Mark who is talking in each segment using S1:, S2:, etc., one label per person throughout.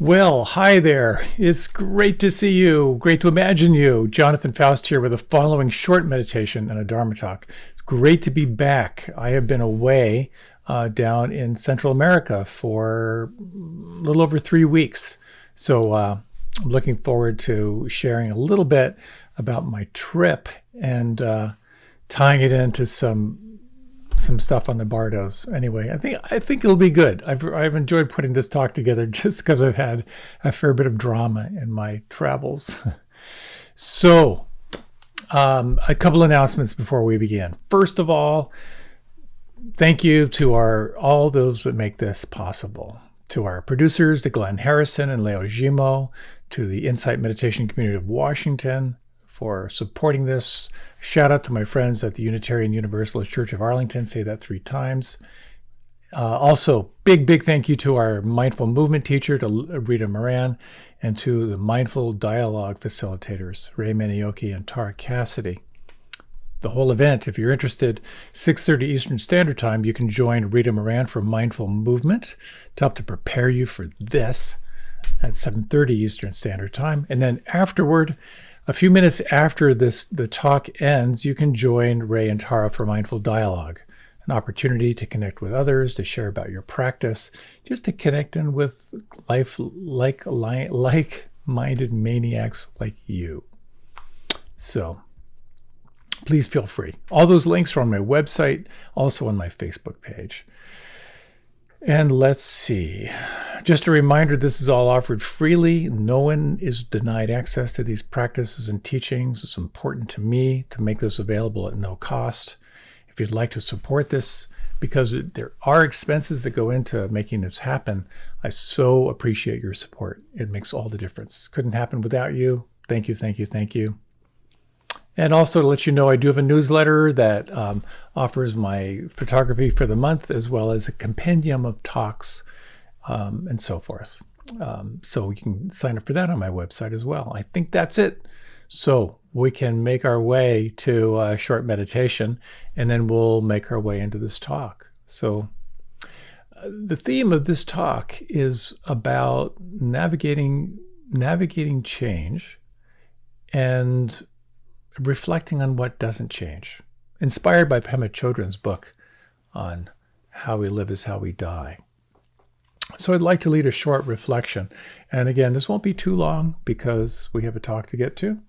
S1: Well, hi there. It's great to see you. Great to imagine you. Jonathan Foust here with the following short meditation and a Dharma talk. It's great to be back. I have been away down in Central America for a little over 3 weeks. So I'm looking forward to sharing a little bit about my trip and tying it into some stuff on the Bardos. Anyway, I think it'll be good. I've enjoyed putting this talk together just because I've had a fair bit of drama in my travels. So, a couple announcements before we begin. First of all, thank you to all those that make this possible. To our producers, to Glenn Harrison and Leo Gimo, to the Insight Meditation Community of Washington for supporting this. Shout out to my friends at the Unitarian Universalist Church of Arlington. Say that 3 times. Also, big thank you to our mindful movement teacher, to Rita Moran, and to the mindful dialogue facilitators, Ray Manioki and Tara Cassidy. The whole event, if you're interested, 6:30 Eastern Standard Time, you can join Rita Moran for Mindful Movement to help to prepare you for this at 7:30 Eastern Standard Time. And then afterward, a few minutes after the talk ends, you can join Ray and Tara for Mindful Dialogue, an opportunity to connect with others, to share about your practice, just to connect in with like-minded maniacs like you. So please feel free. All those links are on my website, also on my Facebook page. And let's see. Just a reminder, this is all offered freely. No one is denied access to these practices and teachings. It's important to me to make this available at no cost. If you'd like to support this, because there are expenses that go into making this happen, I so appreciate your support. It makes all the difference. Couldn't happen without you. Thank you, thank you, thank you. And also to let you know, I do have a newsletter that offers my photography for the month, as well as a compendium of talks and so forth. So you can sign up for that on my website as well. I think that's it. So we can make our way to a short meditation, and then we'll make our way into this talk. So the theme of this talk is about navigating change and reflecting on what doesn't change, inspired by Pema Chodron's book on how we live is how we die. So I'd like to lead a short reflection. And again, this won't be too long because we have a talk to get to.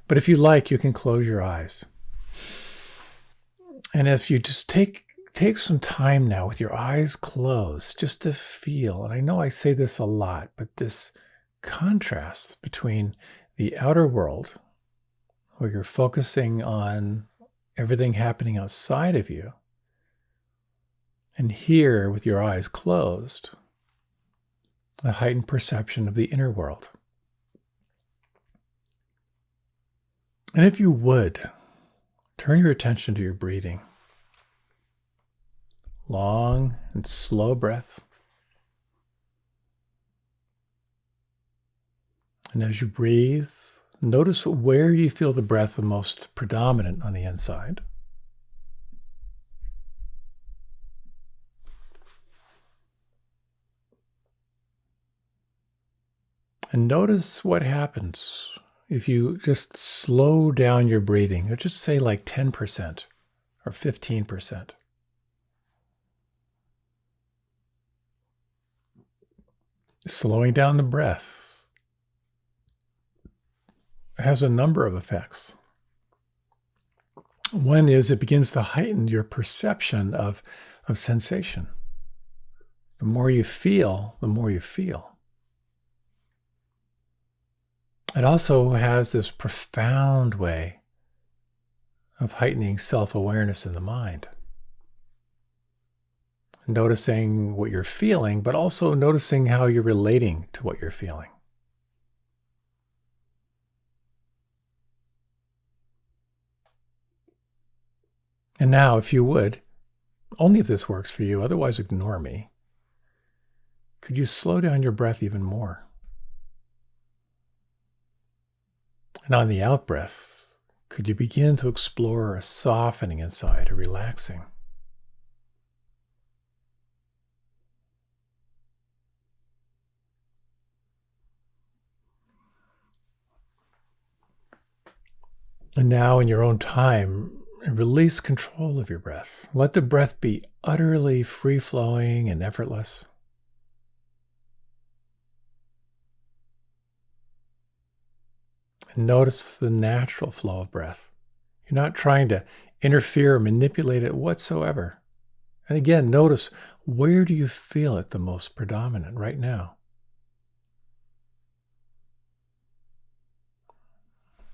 S1: But if you like, you can close your eyes. And if you just take some time now with your eyes closed, just to feel, and I know I say this a lot, but this contrast between the outer world, where you're focusing on everything happening outside of you, and here, with your eyes closed, a heightened perception of the inner world. And if you would, turn your attention to your breathing. Long and slow breath. And as you breathe, notice where you feel the breath the most predominant on the inside. And notice what happens if you just slow down your breathing, or just say like 10% or 15%. Slowing down the breath has a number of effects. One is it begins to heighten your perception of sensation. The more you feel, the more you feel. It also has this profound way of heightening self-awareness in the mind. Noticing what you're feeling, but also noticing how you're relating to what you're feeling. And now, if you would, only if this works for you, otherwise ignore me, could you slow down your breath even more? And on the out-breath, could you begin to explore a softening inside, a relaxing? And now, in your own time, release control of your breath. Let the breath be utterly free flowing and effortless. And notice the natural flow of breath. You're not trying to interfere or manipulate it whatsoever. And again, notice, where do you feel it the most predominant right now?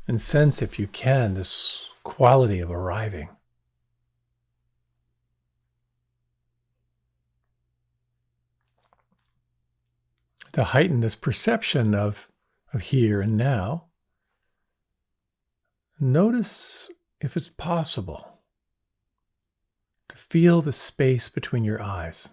S1: And sense, if you can, this quality of arriving. To heighten this perception of here and now, notice if it's possible to feel the space between your eyes.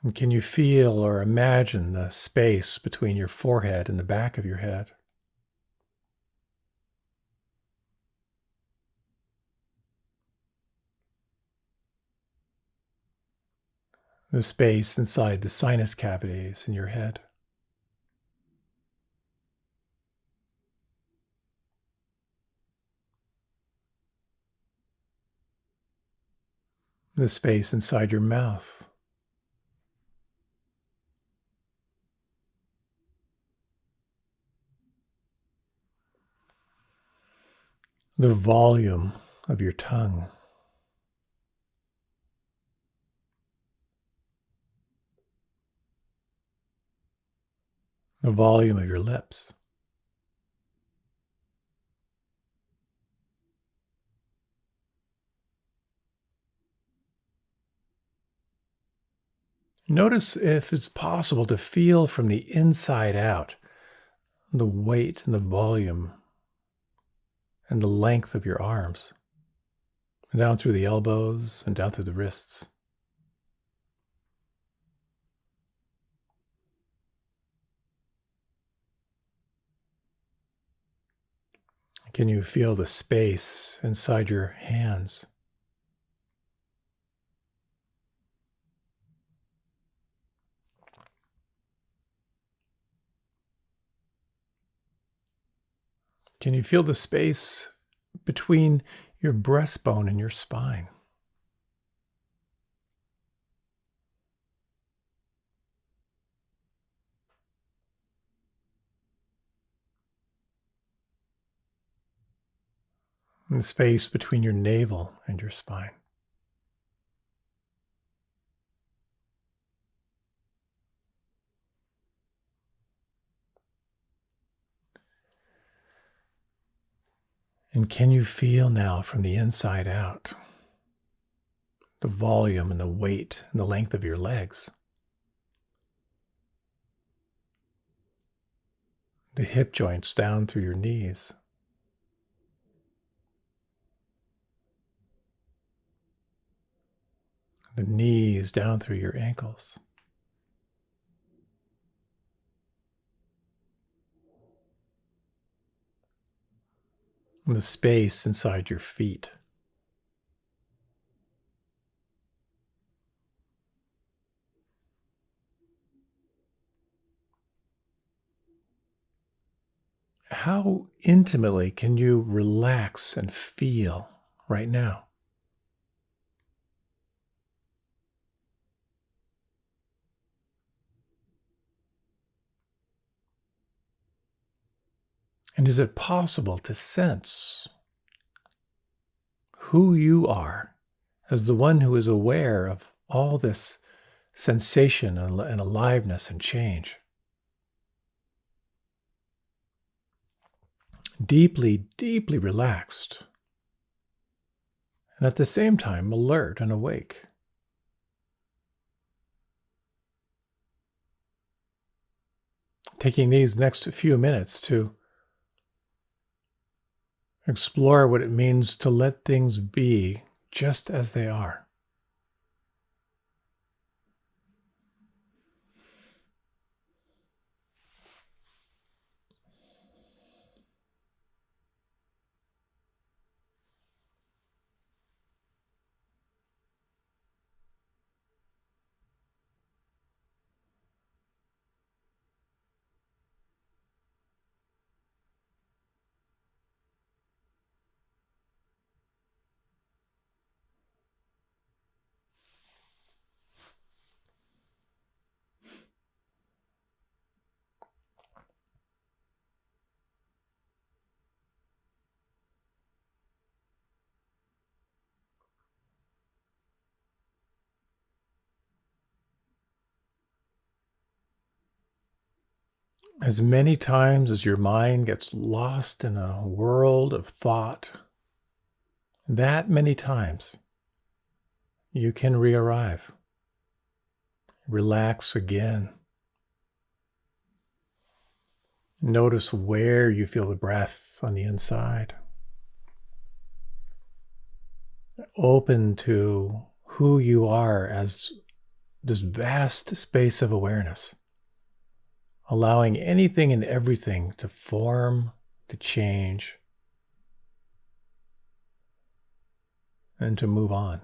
S1: And can you feel or imagine the space between your forehead and the back of your head? The space inside the sinus cavities in your head. The space inside your mouth. The volume of your tongue. The volume of your lips. Notice if it's possible to feel from the inside out the weight and the volume and the length of your arms, and down through the elbows and down through the wrists. Can you feel the space inside your hands? Can you feel the space between your breastbone and your spine? And the space between your navel and your spine? And can you feel now from the inside out the volume and the weight and the length of your legs? The hip joints down through your knees. The knees down through your ankles. And the space inside your feet. How intimately can you relax and feel right now? And is it possible to sense who you are as the one who is aware of all this sensation and aliveness and change? Deeply, deeply relaxed, and at the same time alert and awake. Taking these next few minutes to explore what it means to let things be just as they are. As many times as your mind gets lost in a world of thought, that many times you can re-arrive. Relax again. Notice where you feel the breath on the inside. Open to who you are as this vast space of awareness, allowing anything and everything to form, to change, and to move on.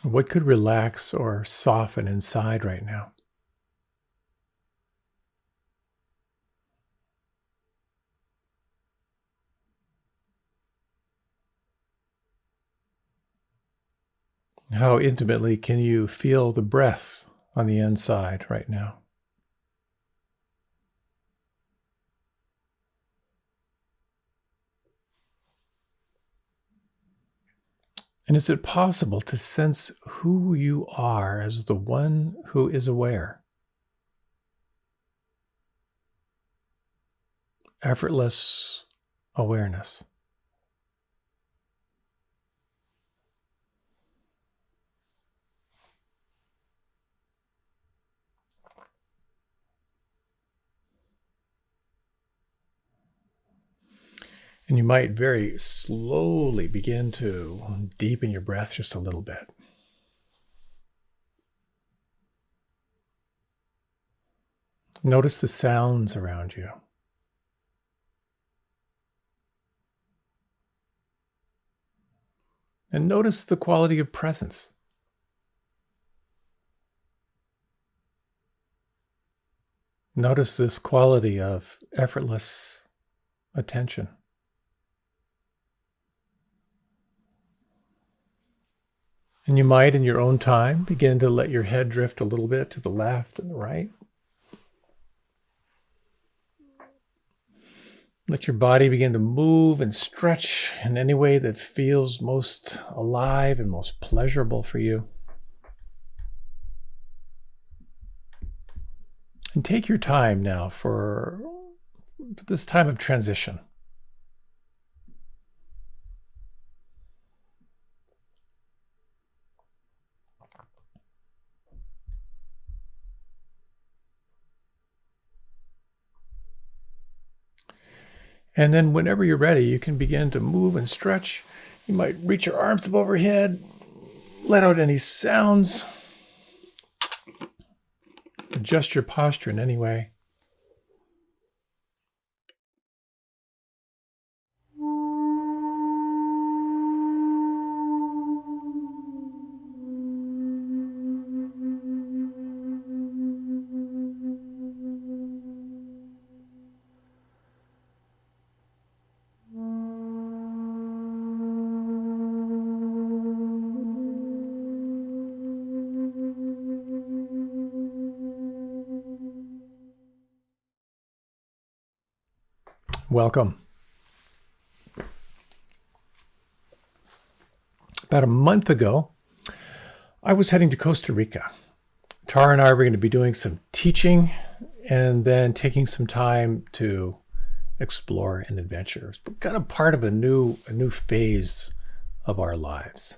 S1: What could relax or soften inside right now? How intimately can you feel the breath on the inside right now? And is it possible to sense who you are as the one who is aware? Effortless awareness. And you might very slowly begin to deepen your breath just a little bit. Notice the sounds around you. And notice the quality of presence. Notice this quality of effortless attention. And you might, in your own time, begin to let your head drift a little bit to the left and the right. Let your body begin to move and stretch in any way that feels most alive and most pleasurable for you. And take your time now for this time of transition. And then whenever you're ready, you can begin to move and stretch. You might reach your arms up overhead, let out any sounds, adjust your posture in any way. Welcome. About a month ago, I was heading to Costa Rica. Tara and I were going to be doing some teaching and then taking some time to explore and adventure. It's kind of part of a new phase of our lives.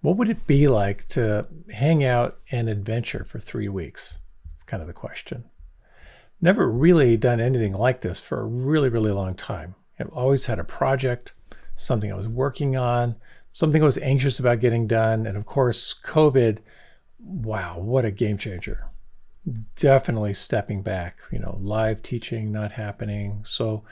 S1: What would it be like to hang out and adventure for 3 weeks? It's kind of the question. Never really done anything like this for a really, really long time. I've always had a project, something I was working on, something I was anxious about getting done. And of course, COVID, wow, what a game changer. Definitely stepping back, live teaching not happening. So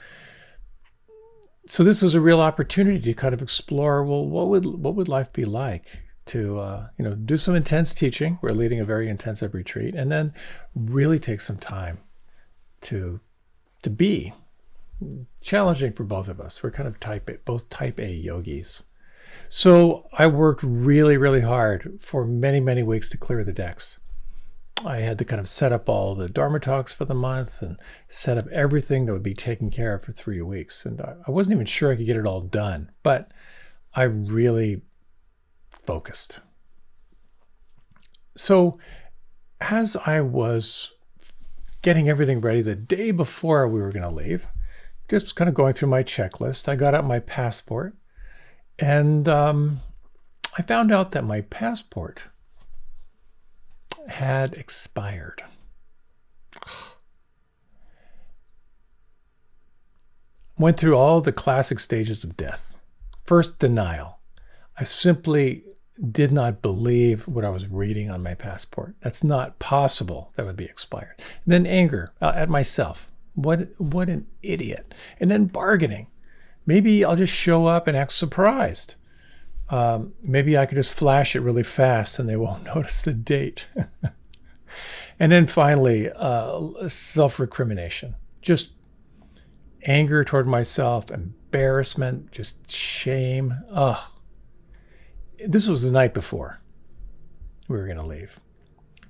S1: So this was a real opportunity to kind of explore, well, what would life be like to do some intense teaching. We're leading a very intensive retreat, and then really take some time to be challenging for both of us. We're kind of both type A yogis. So I worked really, really hard for many, many weeks to clear the decks. I had to kind of set up all the Dharma talks for the month and set up everything that would be taken care of for 3 weeks. And I wasn't even sure I could get it all done, but I really focused. So as I was getting everything ready the day before we were going to leave, just kind of going through my checklist, I got out my passport, and I found out that my passport had expired. Went through all the classic stages of death. First, denial. I simply did not believe what I was reading on my passport. That's not possible. That would be expired. And then anger at myself. What an idiot. And then bargaining. Maybe I'll just show up and act surprised. Maybe I could just flash it really fast and they won't notice the date. And then finally, self-recrimination. Just anger toward myself, embarrassment, just shame. This was the night before we were going to leave.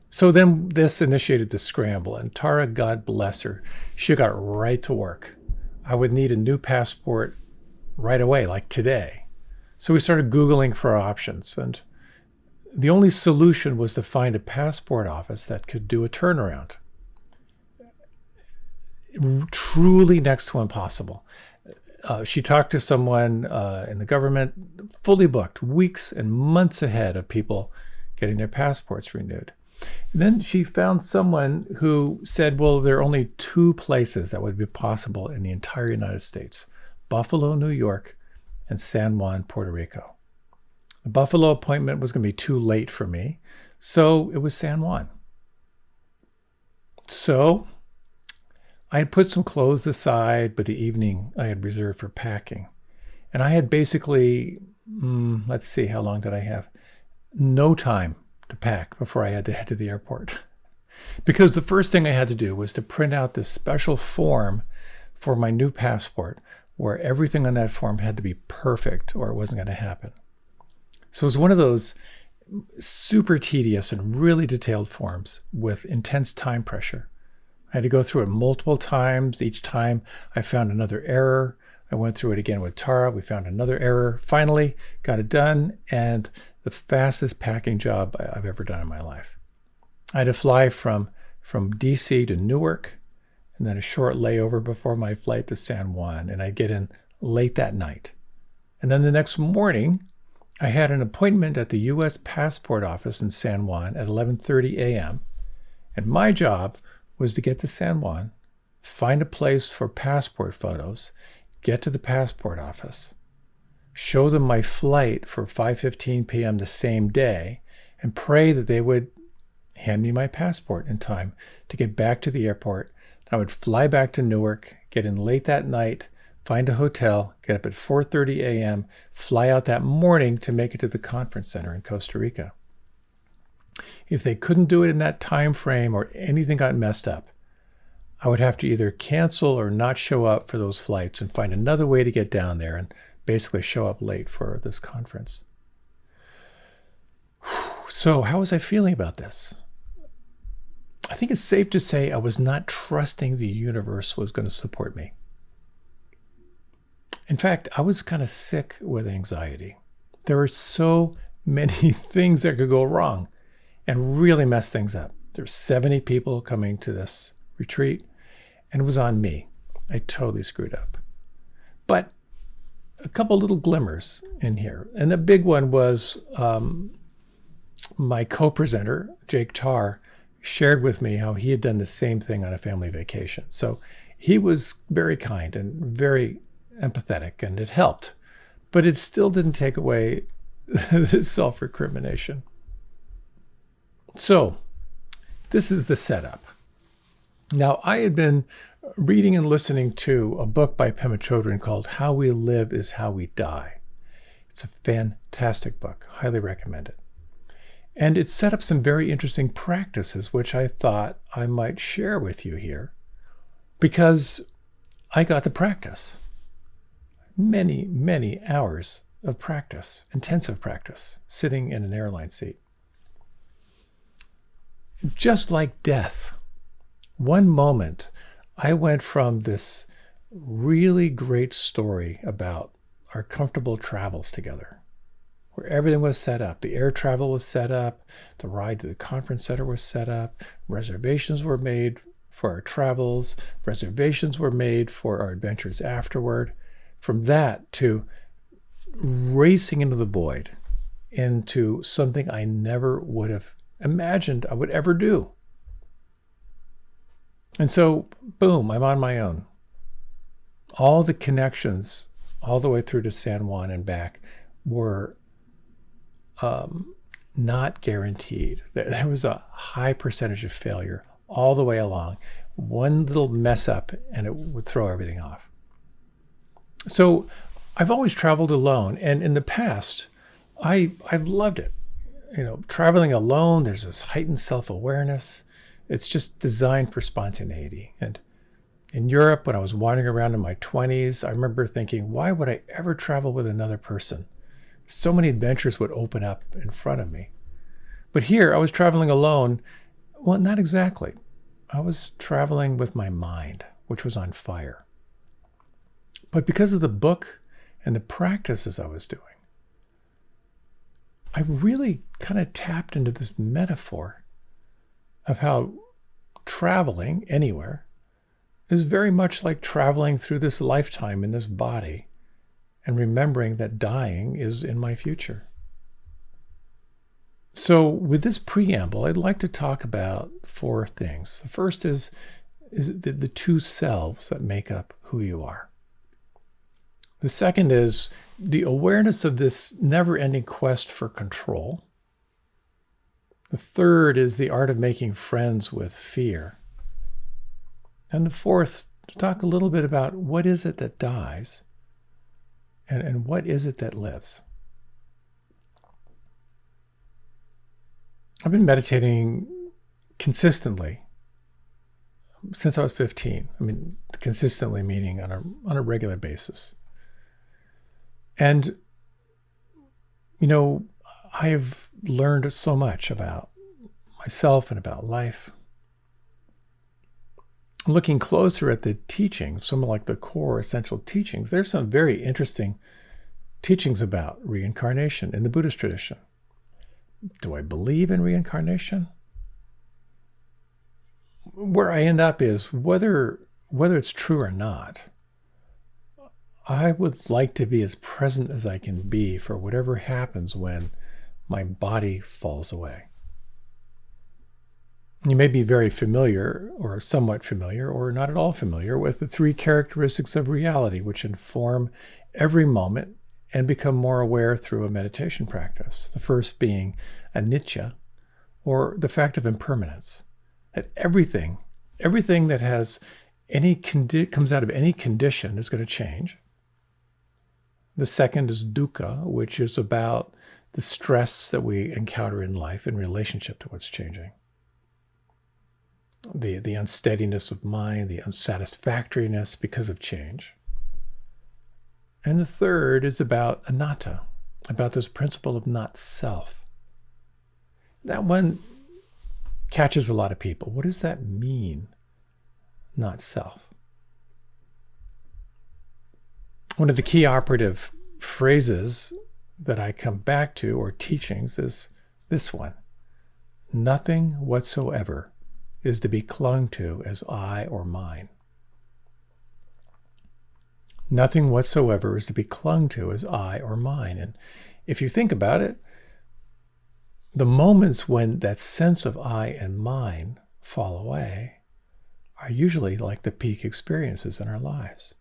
S1: So then this initiated the scramble, and Tara, God bless her, she got right to work. I would need a new passport right away, like today. So we started Googling for options, and the only solution was to find a passport office that could do a turnaround. Truly next to impossible. She talked to someone in the government, fully booked, weeks and months ahead of people getting their passports renewed. And then she found someone who said, well, there are only 2 places that would be possible in the entire United States: Buffalo, New York, and San Juan, Puerto Rico. The Buffalo appointment was going to be too late for me, so it was San Juan. So I had put some clothes aside, but the evening I had reserved for packing. And I had basically, let's see, how long did I have? No time to pack before I had to head to the airport. Because the first thing I had to do was to print out this special form for my new passport, where everything on that form had to be perfect or it wasn't going to happen. So it was one of those super tedious and really detailed forms with intense time pressure. I had to go through it multiple times. Each time I found another error. I went through it again with Tara. We found another error. Finally, got it done, and the fastest packing job I've ever done in my life. I had to fly from DC to Newark, and then a short layover before my flight to San Juan, and I'd get in late that night. And then the next morning, I had an appointment at the U.S. Passport Office in San Juan at 11:30 a.m., and my job was to get to San Juan, find a place for passport photos, get to the passport office, show them my flight for 5:15 p.m. the same day, and pray that they would hand me my passport in time to get back to the airport. I would fly back to Newark, get in late that night, find a hotel, get up at 4:30 a.m., fly out that morning to make it to the conference center in Costa Rica. If they couldn't do it in that time frame or anything got messed up, I would have to either cancel or not show up for those flights and find another way to get down there and basically show up late for this conference. So how was I feeling about this? I think it's safe to say I was not trusting the universe was going to support me. In fact, I was kind of sick with anxiety. There were so many things that could go wrong and really mess things up. There's 70 people coming to this retreat, and it was on me. I totally screwed up. But a couple little glimmers in here. And the big one was my co-presenter, Jake Tarr, shared with me how he had done the same thing on a family vacation. So he was very kind and very empathetic, and it helped. But it still didn't take away the self-recrimination. So this is the setup. Now, I had been reading and listening to a book by Pema Chodron called How We Live is How We Die. It's a fantastic book. Highly recommend it. And it set up some very interesting practices, which I thought I might share with you here, because I got to practice many, many hours of practice, intensive practice, sitting in an airline seat. Just like death, one moment I went from this really great story about our comfortable travels together, where everything was set up. The air travel was set up, the ride to the conference center was set up, reservations were made for our travels, reservations were made for our adventures afterward. From that to racing into the void, into something I never would have imagined I would ever do. And so, boom, I'm on my own. All the connections all the way through to San Juan and back were not guaranteed. There was a high percentage of failure all the way along. One little mess up and it would throw everything off. So I've always traveled alone. And in the past, I've loved it. You know, traveling alone, there's this heightened self-awareness. It's just designed for spontaneity. And in Europe, when I was wandering around in my 20s, I remember thinking, why would I ever travel with another person? So many adventures would open up in front of me. But here, I was traveling alone. Well, not exactly. I was traveling with my mind, which was on fire. But because of the book and the practices I was doing, I really kind of tapped into this metaphor of how traveling anywhere is very much like traveling through this lifetime in this body and remembering that dying is in my future. So with this preamble, I'd like to talk about 4 things. The first is the 2 selves that make up who you are. The second is the awareness of this never-ending quest for control. The third is the art of making friends with fear. And the fourth, to talk a little bit about what is it that dies and what is it that lives. I've been meditating consistently since I was 15. I mean, consistently meaning on a regular basis. And, you know, I have learned so much about myself and about life. Looking closer at the teachings, some of like the core essential teachings, there's some very interesting teachings about reincarnation in the Buddhist tradition. Do I believe in reincarnation? Where I end up is whether it's true or not, I would like to be as present as I can be for whatever happens when my body falls away. You may be very familiar or somewhat familiar or not at all familiar with the 3 characteristics of reality, which inform every moment and become more aware through a meditation practice. The first being anicca, or the fact of impermanence, that everything that has comes out of any condition is going to change. The second is dukkha, which is about the stress that we encounter in life in relationship to what's changing. The unsteadiness of mind, the unsatisfactoriness because of change. And the third is about anatta, about this principle of not self. That one catches a lot of people. What does that mean, not self? One of the key operative phrases that I come back to, or teachings, is this one. Nothing whatsoever is to be clung to as I or mine. Nothing whatsoever is to be clung to as I or mine. And if you think about it, the moments when that sense of I and mine fall away are usually like the peak experiences in our lives,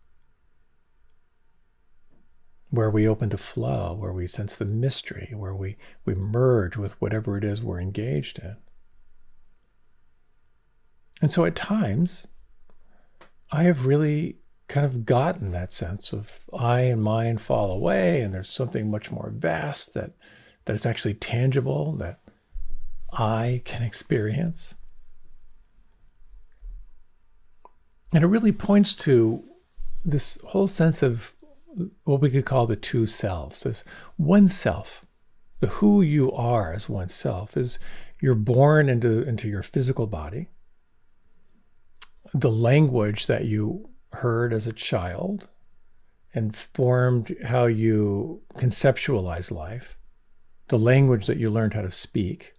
S1: where we open to flow, where we sense the mystery, where we merge with whatever it is we're engaged in. And so at times, I have really kind of gotten that sense of I and mine fall away, and there's something much more vast that is actually tangible that I can experience. And it really points to this whole sense of what we could call the two selves. There's one self, the who you are as one self is you're born into your physical body. The language that you heard as a child and formed how you conceptualize life, the language that you learned how to speak,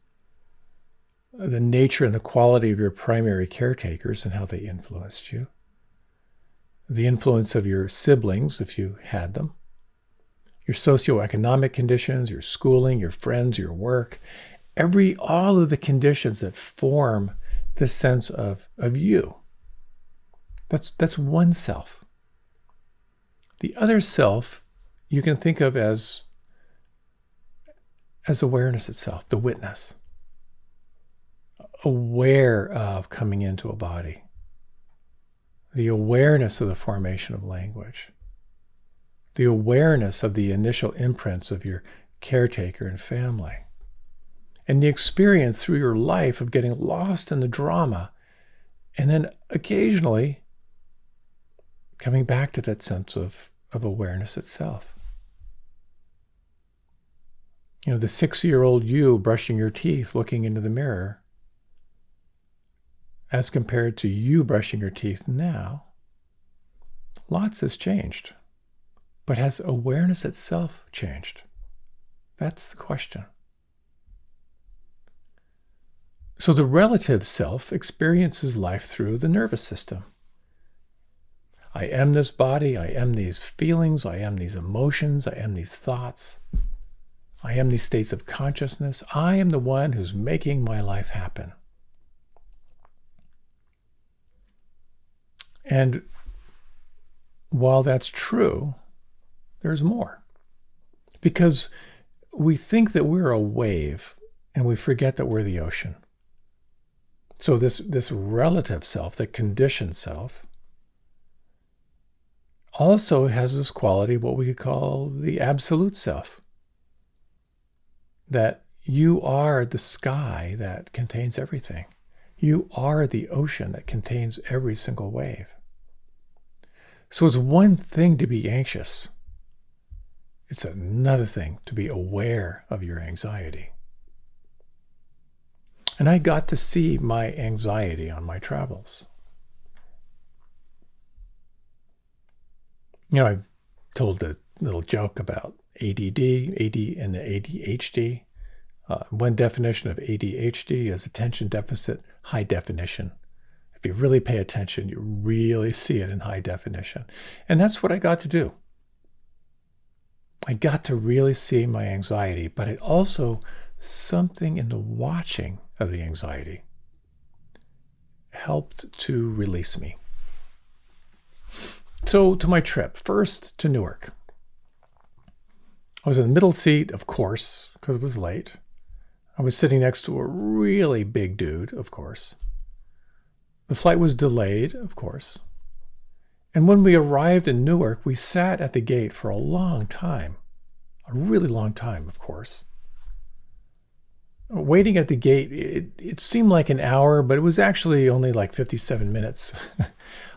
S1: the nature and the quality of your primary caretakers and how they influenced you, the influence of your siblings, if you had them, your socioeconomic conditions, your schooling, your friends, your work, all of the conditions that form this sense of you. That's one self. The other self you can think of as awareness itself, the witness, aware of coming into a body, the awareness of the formation of language, the awareness of the initial imprints of your caretaker and family, and the experience through your life of getting lost in the drama, and then occasionally coming back to that sense of awareness itself. You know, the 6-year-old you brushing your teeth, looking into the mirror, as compared to you brushing your teeth now, lots has changed. But has awareness itself changed? That's the question. So the relative self experiences life through the nervous system. I am this body, I am these feelings, I am these emotions, I am these thoughts, I am these states of consciousness. I am the one who's making my life happen. And while that's true, there's more. Because we think that we're a wave and we forget that we're the ocean. So this relative self, the conditioned self, also has this quality, what we could call the absolute self. That you are the sky that contains everything. You are the ocean that contains every single wave. So it's one thing to be anxious. It's another thing to be aware of your anxiety. And I got to see my anxiety on my travels. You know, I told a little joke about ADD, and the ADHD. One definition of ADHD is attention deficit high definition. If you really pay attention, you really see it in high definition. And that's what I got to do. I got to really see my anxiety, but it also, something in the watching of the anxiety helped to release me. So to my trip, first to Newark. I was in the middle seat, of course, because it was late. I was sitting next to a really big dude, of course. The flight was delayed, of course. And when we arrived in Newark, we sat at the gate for a long time. A really long time, of course. Waiting at the gate, it seemed like an hour, but it was actually only like 57 minutes.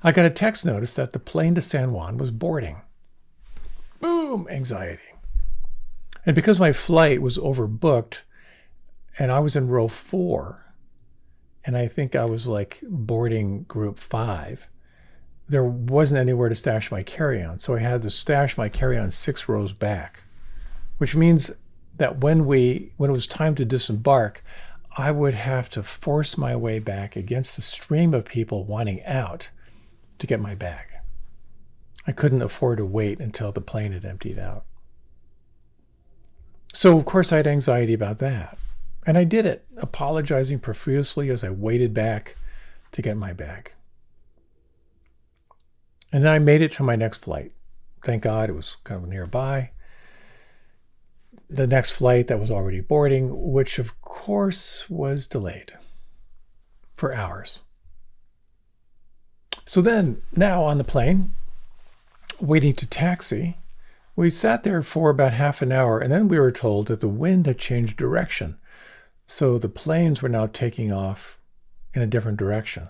S1: I got a text notice that the plane to San Juan was boarding. Boom, anxiety. And because my flight was overbooked, and I was in row 4, and I think I was like boarding group 5, there wasn't anywhere to stash my carry-on. So I had to stash my carry-on 6 rows back, which means that when it was time to disembark, I would have to force my way back against the stream of people wanting out to get my bag. I couldn't afford to wait until the plane had emptied out. So of course I had anxiety about that. And I did it, apologizing profusely as I waited back to get my bag. And then I made it to my next flight. Thank God it was kind of nearby. The next flight that was already boarding, which of course was delayed for hours. So then, now on the plane, waiting to taxi, we sat there for about half an hour, and then we were told that the wind had changed direction. So the planes were now taking off in a different direction.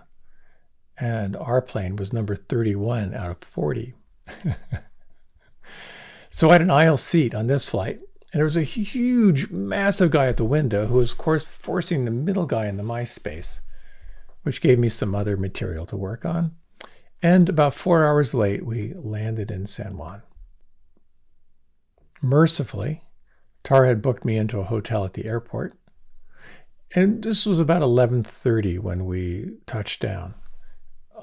S1: And our plane was number 31 out of 40. So I had an aisle seat on this flight, and there was a huge, massive guy at the window who was, of course, forcing the middle guy into my space, which gave me some other material to work on. And about 4 hours late, we landed in San Juan. Mercifully, Tara had booked me into a hotel at the airport. And this was about 11:30 when we touched down.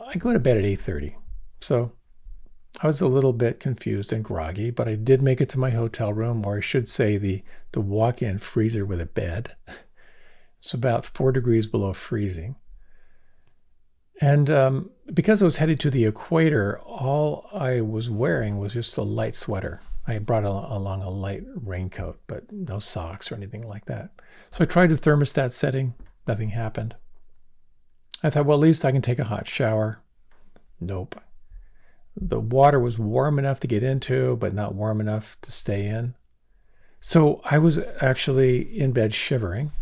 S1: I go to bed at 8:30. So I was a little bit confused and groggy, but I did make it to my hotel room, or I should say the walk-in freezer with a bed. It's about 4 degrees below freezing. And because I was headed to the equator, all I was wearing was just a light sweater. I brought along a light raincoat, but no socks or anything like that. So I tried the thermostat setting. Nothing happened. I thought, well, at least I can take a hot shower. Nope. The water was warm enough to get into, but not warm enough to stay in. So I was actually in bed shivering,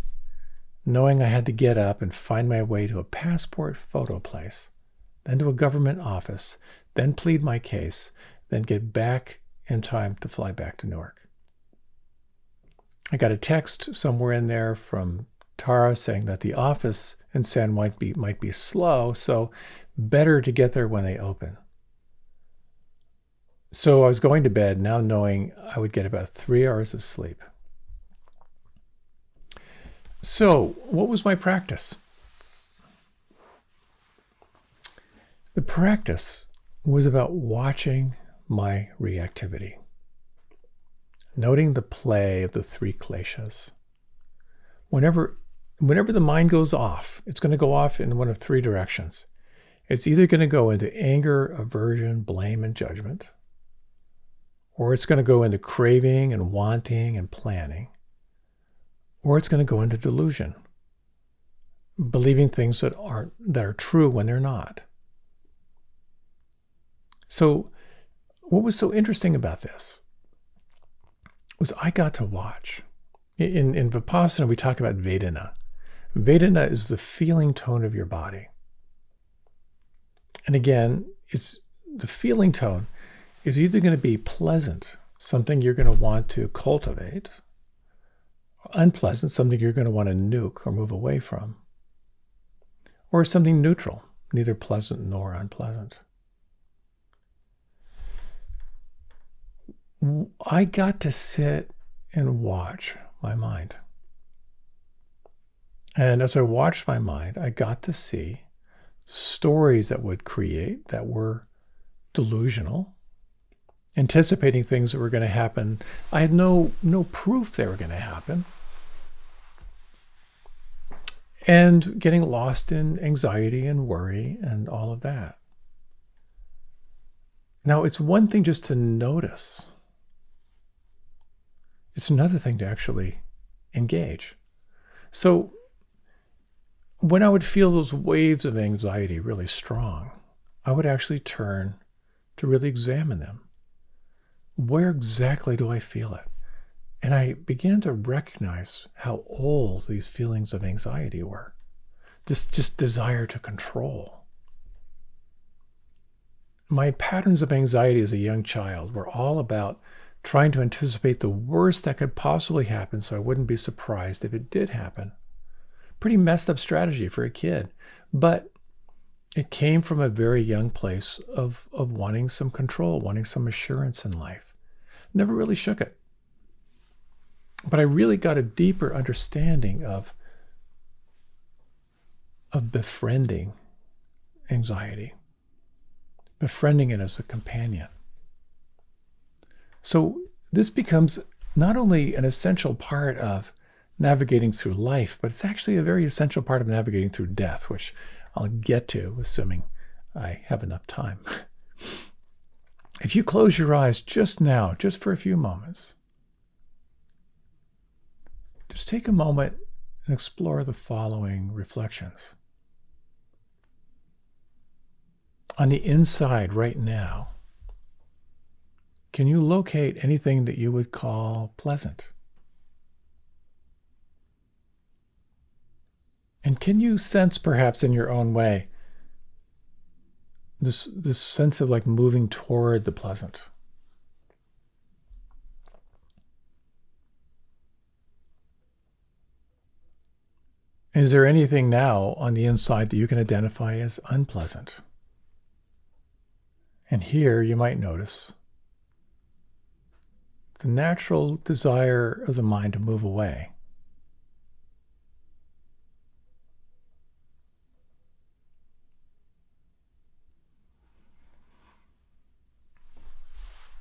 S1: knowing I had to get up and find my way to a passport photo place, then to a government office, then plead my case, then get back in time to fly back to Newark. I got a text somewhere in there from Tara saying that the office in San Juan might be slow, so better to get there when they open. So I was going to bed now knowing I would get about 3 hours of sleep. So what was my practice? The practice was about watching my reactivity, noting the play of the three kleshas. Whenever the mind goes off, it's going to go off in one of three directions. It's either going to go into anger, aversion, blame, and judgment, or it's going to go into craving and wanting and planning, or it's going to go into delusion, believing things that are true when they're not. So what was so interesting about this was I got to watch. In Vipassana, we talk about Vedana. Vedana is the feeling tone of your body. And again, it's the feeling tone is either going to be pleasant, something you're going to want to cultivate, or unpleasant, something you're going to want to nuke or move away from, or something neutral, neither pleasant nor unpleasant. I got to sit and watch my mind. And as I watched my mind, I got to see stories that would create that were delusional, anticipating things that were going to happen. I had no proof they were going to happen. And getting lost in anxiety and worry and all of that. Now, it's one thing just to notice. It's another thing to actually engage. So when I would feel those waves of anxiety really strong, I would actually turn to really examine them. Where exactly do I feel it? And I began to recognize how old these feelings of anxiety were. This just desire to control. My patterns of anxiety as a young child were all about trying to anticipate the worst that could possibly happen so I wouldn't be surprised if it did happen. Pretty messed up strategy for a kid, but it came from a very young place of wanting some control, wanting some assurance in life. Never really shook it. But I really got a deeper understanding of befriending anxiety, befriending it as a companion. So this becomes not only an essential part of navigating through life, but it's actually a very essential part of navigating through death, which I'll get to, assuming I have enough time. If you close your eyes just now, just for a few moments, just take a moment and explore the following reflections. On the inside right now, can you locate anything that you would call pleasant? And can you sense, perhaps in your own way, this sense of like moving toward the pleasant? Is there anything now on the inside that you can identify as unpleasant? And here you might notice the natural desire of the mind to move away.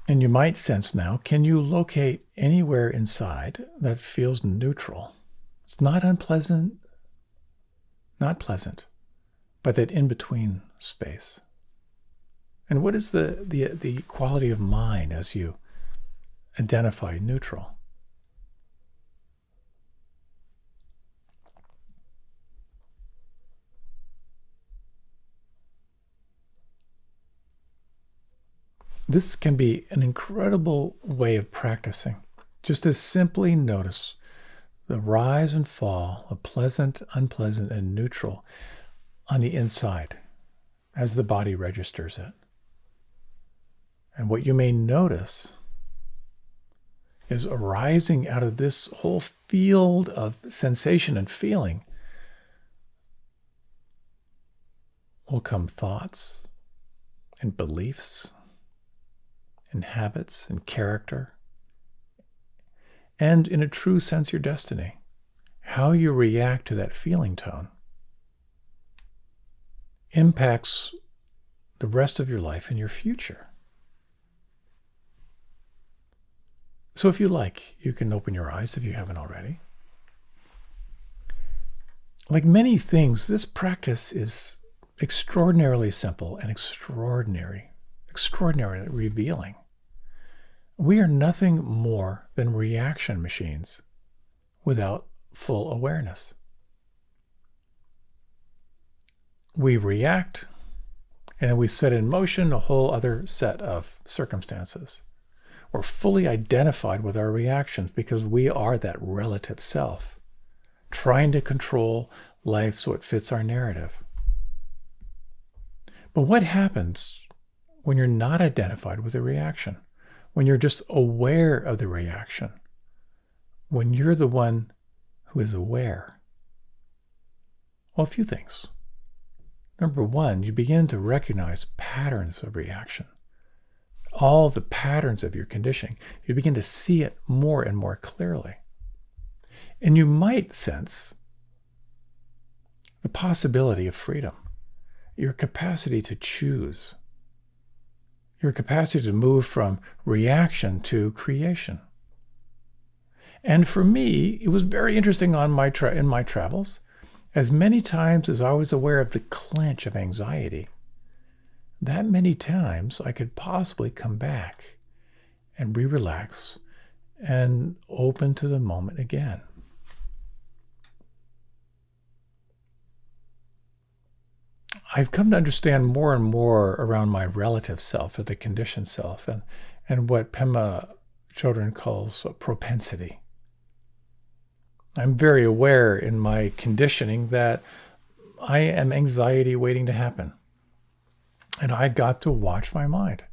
S1: And you might sense now, can you locate anywhere inside that feels neutral? It's not unpleasant, not pleasant, but that in-between space. And what is the quality of mind as you identify neutral? This can be an incredible way of practicing. Just to simply notice the rise and fall of pleasant, unpleasant, and neutral on the inside as the body registers it. And what you may notice is arising out of this whole field of sensation and feeling will come thoughts and beliefs and habits and character, and in a true sense, your destiny. How you react to that feeling tone impacts the rest of your life and your future. So if you like, you can open your eyes if you haven't already. Like many things, this practice is extraordinarily simple and extraordinarily revealing. We are nothing more than reaction machines without full awareness. We react, and then we set in motion a whole other set of circumstances. We're fully identified with our reactions because we are that relative self, trying to control life so it fits our narrative. But what happens when you're not identified with the reaction? When you're just aware of the reaction? When you're the one who is aware? Well, a few things. Number one, you begin to recognize patterns of reaction. All the patterns of your conditioning. You begin to see it more and more clearly. And you might sense the possibility of freedom, your capacity to choose, your capacity to move from reaction to creation. And for me, it was very interesting in my travels. As many times as I was aware of the clench of anxiety, that many times I could possibly come back and relax and open to the moment again. I've come to understand more and more around my relative self, or the conditioned self, and what Pema Chodron calls propensity. I'm very aware in my conditioning that I am anxiety waiting to happen. And I got to watch my mind.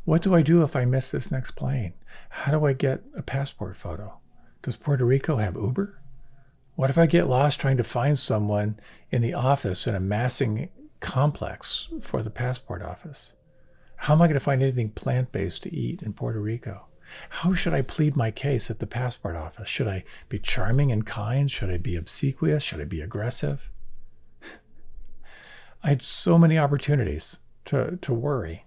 S1: What do I do if I miss this next plane? How do I get a passport photo? Does Puerto Rico have Uber? What if I get lost trying to find someone in the office in a massing complex for the passport office? How am I going to find anything plant-based to eat in Puerto Rico? How should I plead my case at the passport office? Should I be charming and kind? Should I be obsequious? Should I be aggressive? I had so many opportunities to worry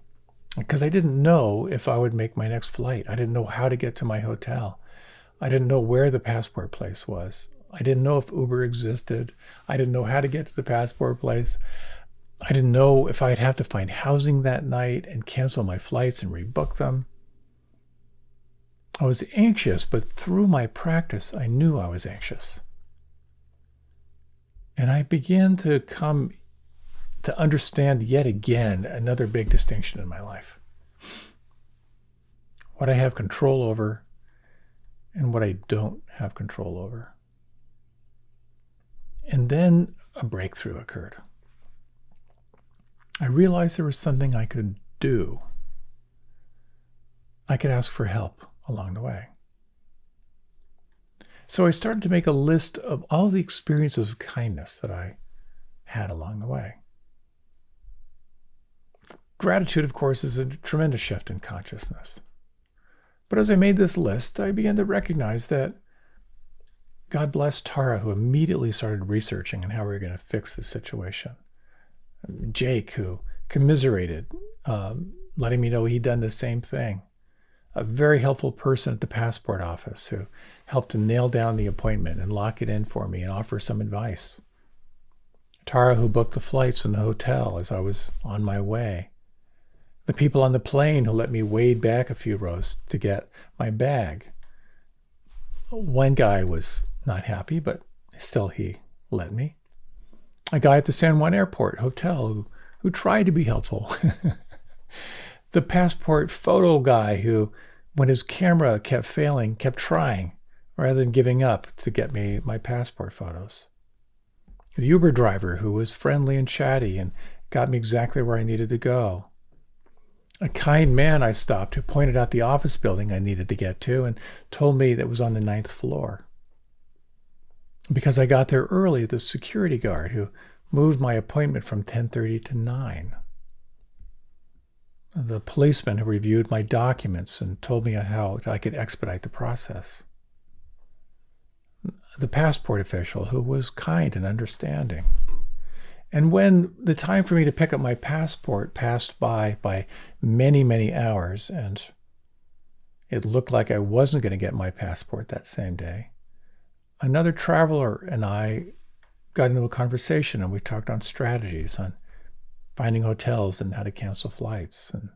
S1: because I didn't know if I would make my next flight. I didn't know how to get to my hotel. I didn't know where the passport place was. I didn't know if Uber existed. I didn't know how to get to the passport place. I didn't know if I'd have to find housing that night and cancel my flights and rebook them. I was anxious, but through my practice, I knew I was anxious. And I began to come to understand yet again another big distinction in my life. What I have control over and what I don't have control over. And then a breakthrough occurred. I realized there was something I could do. I could ask for help along the way. So I started to make a list of all the experiences of kindness that I had along the way. Gratitude, of course, is a tremendous shift in consciousness. But as I made this list, I began to recognize that God bless Tara, who immediately started researching on how we were going to fix the situation. Jake, who commiserated, letting me know he'd done the same thing. A very helpful person at the passport office who helped to nail down the appointment and lock it in for me and offer some advice. Tara, who booked the flights and the hotel as I was on my way. The people on the plane who let me wade back a few rows to get my bag. One guy was not happy, but still he let me. A guy at the San Juan Airport Hotel who tried to be helpful. The passport photo guy who, when his camera kept failing, kept trying rather than giving up to get me my passport photos. The Uber driver who was friendly and chatty and got me exactly where I needed to go. A kind man I stopped who pointed out the office building I needed to get to and told me that was on the 9th floor. Because I got there early, the security guard who moved my appointment from 10:30 to 9. The policeman who reviewed my documents and told me how I could expedite the process. The passport official who was kind and understanding. And when the time for me to pick up my passport passed by many, many hours, and it looked like I wasn't going to get my passport that same day, another traveler and I got into a conversation, and we talked on strategies on finding hotels and how to cancel flights. And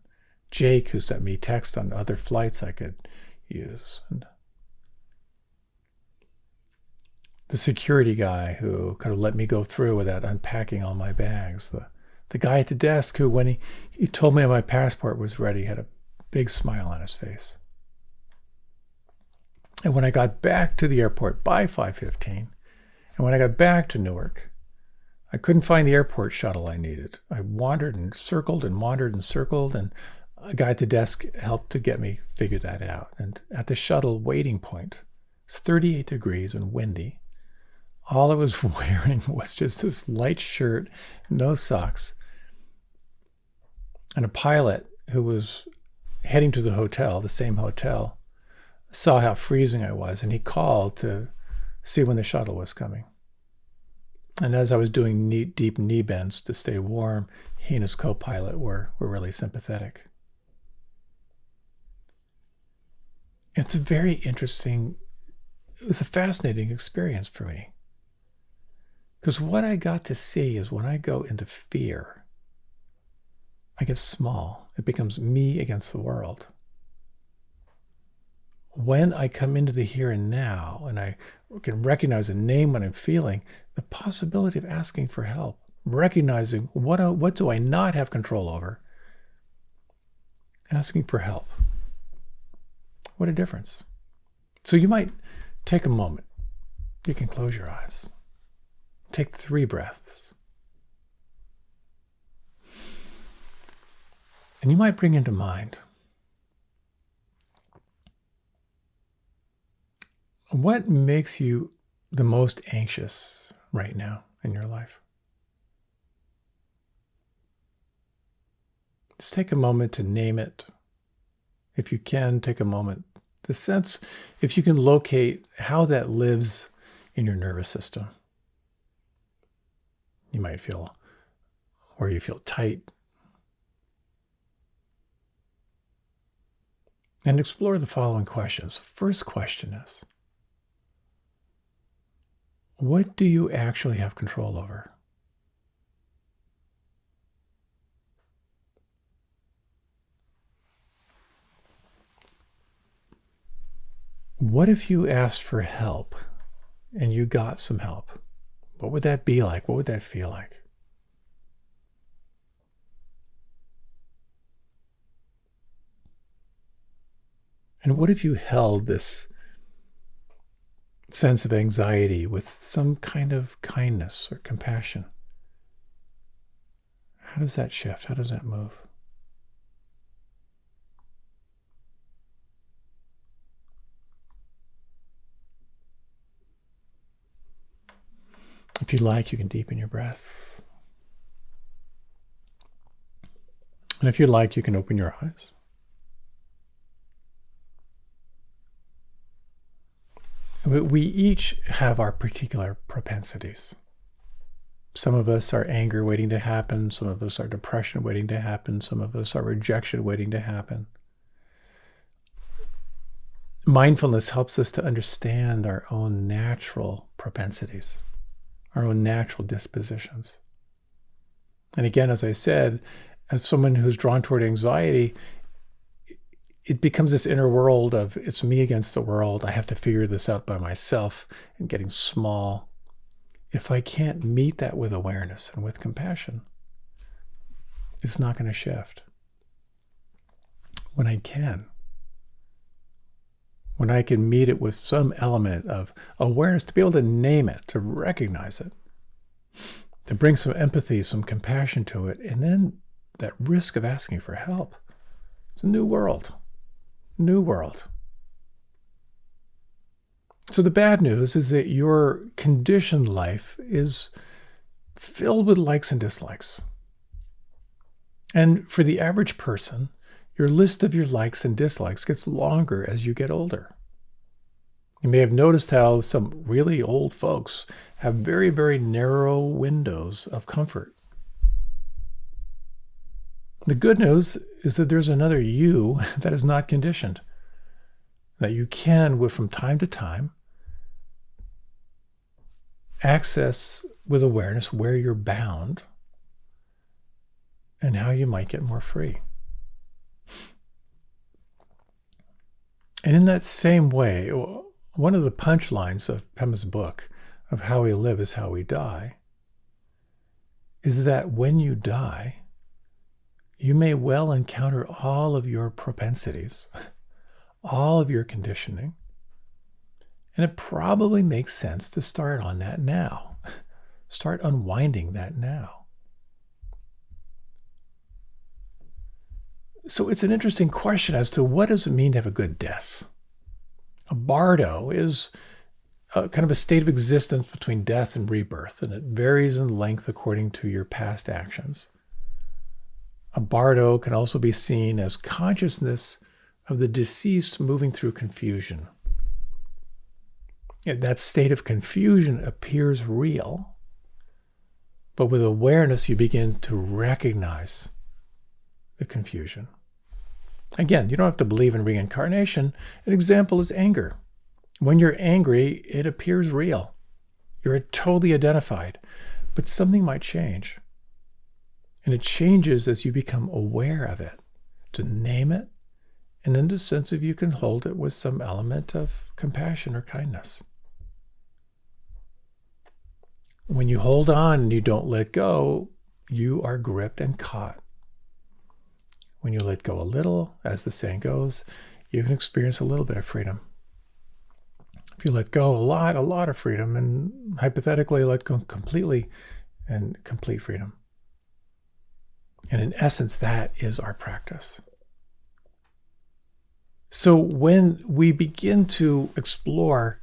S1: Jake, who sent me texts on other flights I could use. And the security guy who could have let me go through without unpacking all my bags. The guy at the desk who, when he told me my passport was ready, had a big smile on his face. And when I got back to the airport by 5:15, and when I got back to Newark, I couldn't find the airport shuttle I needed. I wandered and circled and wandered and circled, and a guy at the desk helped to get me figure that out. And at the shuttle waiting point, it's 38 degrees and windy. All I was wearing was just this light shirt, no socks. And a pilot who was heading to the hotel, the same hotel, saw how freezing I was, and he called to see when the shuttle was coming. And as I was doing deep knee bends to stay warm, he and his co-pilot were really sympathetic. It's a very interesting, it was a fascinating experience for me. Because what I got to see is when I go into fear, I get small. It becomes me against the world. When I come into the here and now, and I can recognize and name what I'm feeling, the possibility of asking for help, recognizing what do I not have control over, asking for help. What a difference. So you might take a moment. You can close your eyes. Take 3 breaths. And you might bring into mind, what makes you the most anxious right now in your life? Just take a moment to name it. If you can, take a moment to sense if you can locate how that lives in your nervous system. You might feel where you feel tight. And explore the following questions. First question is, what do you actually have control over? What if you asked for help and you got some help? What would that be like? What would that feel like? And what if you held this sense of anxiety with some kind of kindness or compassion? How does that shift? How does that move? If you like, you can deepen your breath. And if you like, you can open your eyes. We each have our particular propensities. Some of us are anger waiting to happen. Some of us are depression waiting to happen. Some of us are rejection waiting to happen. Mindfulness helps us to understand our own natural propensities, our own natural dispositions. And again, as I said, as someone who's drawn toward anxiety, it becomes this inner world of it's me against the world. I have to figure this out by myself, and getting small. If I can't meet that with awareness and with compassion, it's not going to shift. When I can meet it with some element of awareness, to be able to name it, to recognize it, to bring some empathy, some compassion to it, and then that risk of asking for help. It's a new world. New world. So the bad news is that your conditioned life is filled with likes and dislikes. And for the average person, your list of your likes and dislikes gets longer as you get older. You may have noticed how some really old folks have very, very narrow windows of comfort. The good news is that there's another you that is not conditioned, that you can, from time to time, access with awareness where you're bound and how you might get more free. And in that same way, one of the punchlines of Pema's book, of How We Live is How We Die, is that when you die, you may well encounter all of your propensities, all of your conditioning, and it probably makes sense to start on that now. Start unwinding that now. So it's an interesting question as to what does it mean to have a good death? A bardo is kind of a state of existence between death and rebirth, and it varies in length according to your past actions. A bardo can also be seen as consciousness of the deceased moving through confusion. That state of confusion appears real, but with awareness you begin to recognize the confusion. Again, you don't have to believe in reincarnation. An example is anger. When you're angry, it appears real. You're totally identified, but something might change. And it changes as you become aware of it, to name it, and then the sense of you can hold it with some element of compassion or kindness. When you hold on and you don't let go, you are gripped and caught. When you let go a little, as the saying goes, you can experience a little bit of freedom. If you let go a lot of freedom, and hypothetically let go completely, and complete freedom. And in essence, that is our practice. So when we begin to explore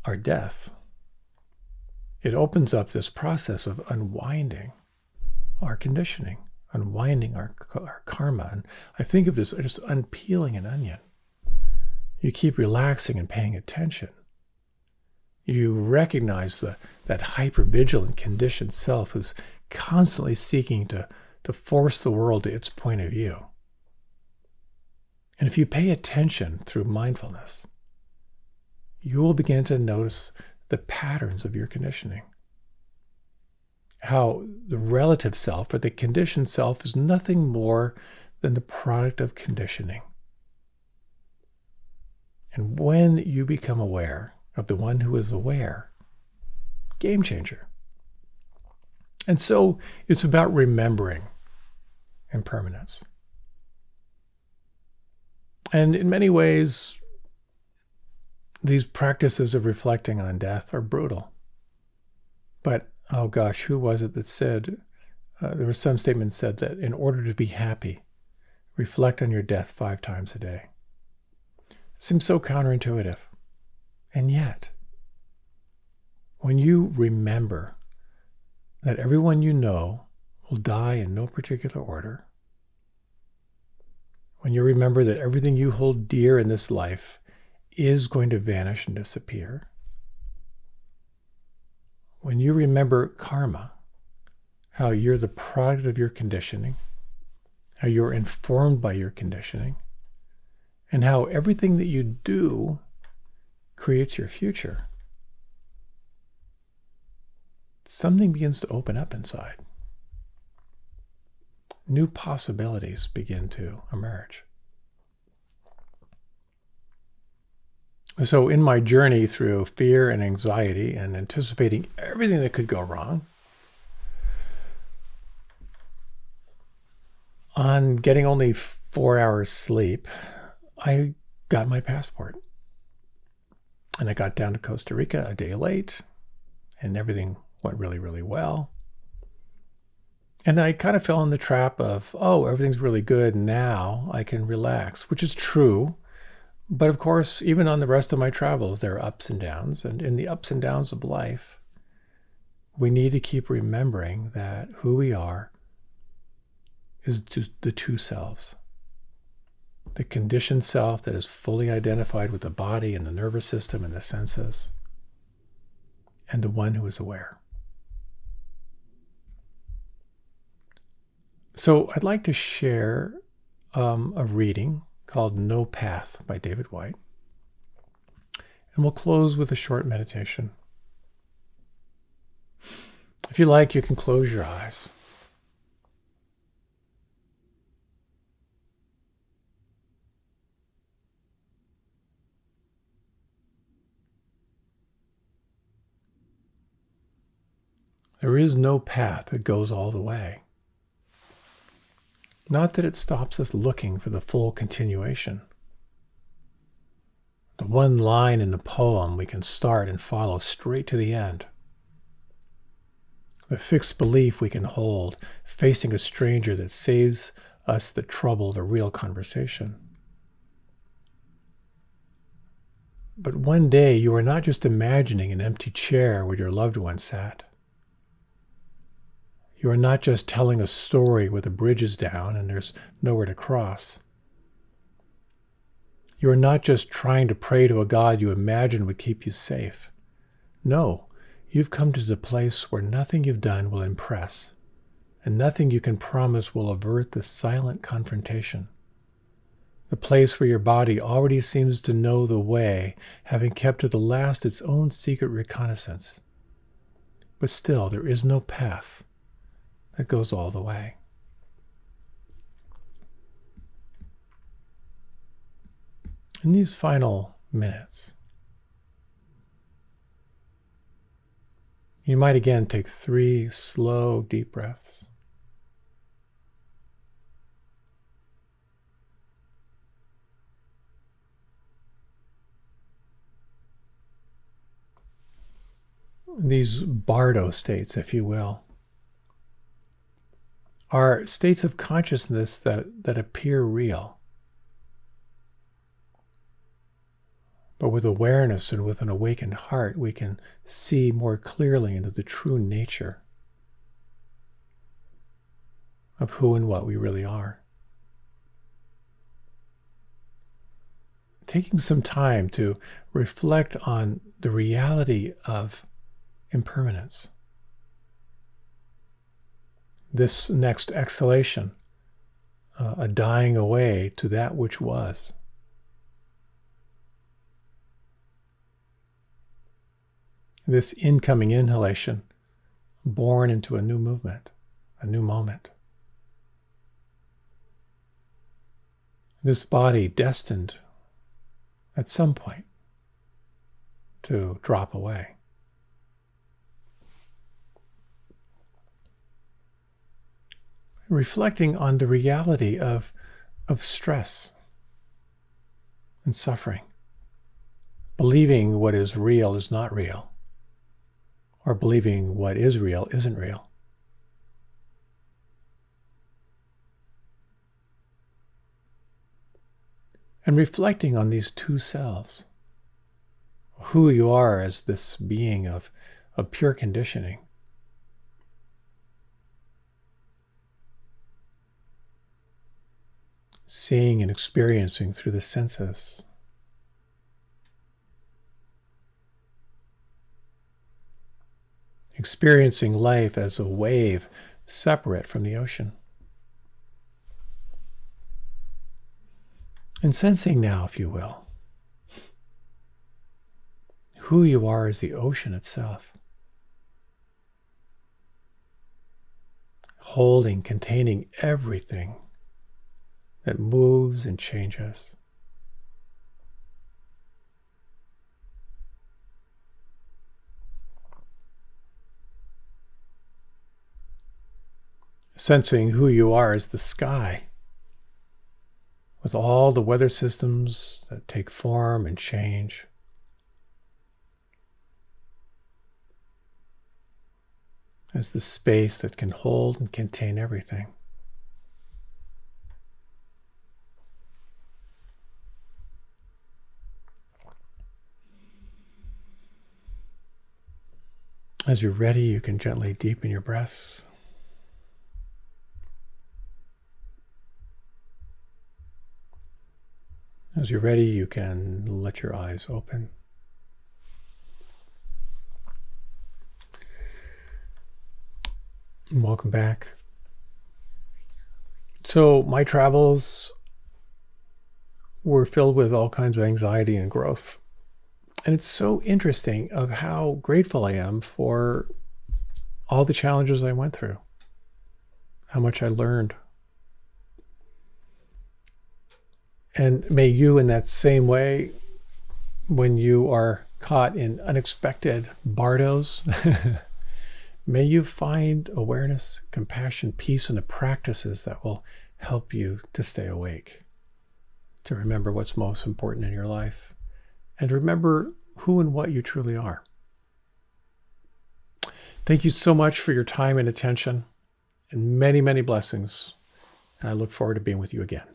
S1: our death, it opens up this process of unwinding our conditioning, unwinding our karma. And I think of this as just unpeeling an onion. You keep relaxing and paying attention. You recognize that hypervigilant conditioned self who's constantly seeking to force the world to its point of view. And if you pay attention through mindfulness, you will begin to notice the patterns of your conditioning. How the relative self or the conditioned self is nothing more than the product of conditioning. And when you become aware of the one who is aware, game changer. And so it's about remembering impermanence. And in many ways, these practices of reflecting on death are brutal. But, oh gosh, who was it that said, there was some statement said that in order to be happy, reflect on your death 5 times a day. It seems so counterintuitive. And yet, when you remember that everyone you know will die in no particular order, when you remember that everything you hold dear in this life is going to vanish and disappear, when you remember karma, how you're the product of your conditioning, how you're informed by your conditioning, and how everything that you do creates your future, something begins to open up inside. New possibilities begin to emerge. So in my journey through fear and anxiety and anticipating everything that could go wrong, on getting only 4 hours sleep, I got my passport. And I got down to Costa Rica a day late, and everything went really, really well. And I kind of fell in the trap of, oh, everything's really good now, I can relax, which is true. But of course, even on the rest of my travels, there are ups and downs. And in the ups and downs of life, we need to keep remembering that who we are is just the two selves. The conditioned self that is fully identified with the body and the nervous system and the senses, and the one who is aware. So I'd like to share a reading called No Path by David White. And we'll close with a short meditation. If you like, you can close your eyes. There is no path that goes all the way. Not that it stops us looking for the full continuation. The one line in the poem we can start and follow straight to the end. The fixed belief we can hold, facing a stranger that saves us the trouble of a real conversation. But one day you are not just imagining an empty chair where your loved one sat. You are not just telling a story where the bridge is down and there's nowhere to cross. You are not just trying to pray to a God you imagine would keep you safe. No, you've come to the place where nothing you've done will impress, and nothing you can promise will avert the silent confrontation. The place where your body already seems to know the way, having kept to the last its own secret reconnaissance. But still, there is no path that goes all the way. In these final minutes, you might again take 3 slow, deep breaths. These bardo states, if you will, are states of consciousness that appear real. But with awareness and with an awakened heart, we can see more clearly into the true nature of who and what we really are. Taking some time to reflect on the reality of impermanence. This next exhalation, a dying away to that which was. This incoming inhalation, born into a new movement, a new moment. This body destined at some point to drop away. Reflecting on the reality of stress, and suffering, believing what is real is not real, or believing what is real isn't real. And reflecting on these two selves, who you are as this being of pure conditioning, seeing and experiencing through the senses, experiencing life as a wave separate from the ocean. And sensing now, if you will, who you are as the ocean itself, holding, containing everything that moves and changes. Sensing who you are as the sky, with all the weather systems that take form and change. As the space that can hold and contain everything. As you're ready, you can gently deepen your breath. As you're ready, you can let your eyes open. Welcome back. So my travels were filled with all kinds of anxiety and growth. And it's so interesting of how grateful I am for all the challenges I went through, how much I learned. And may you, in that same way, when you are caught in unexpected bardos, may you find awareness, compassion, peace in the practices that will help you to stay awake, to remember what's most important in your life, and remember who and what you truly are. Thank you so much for your time and attention, and many, many blessings. And I look forward to being with you again.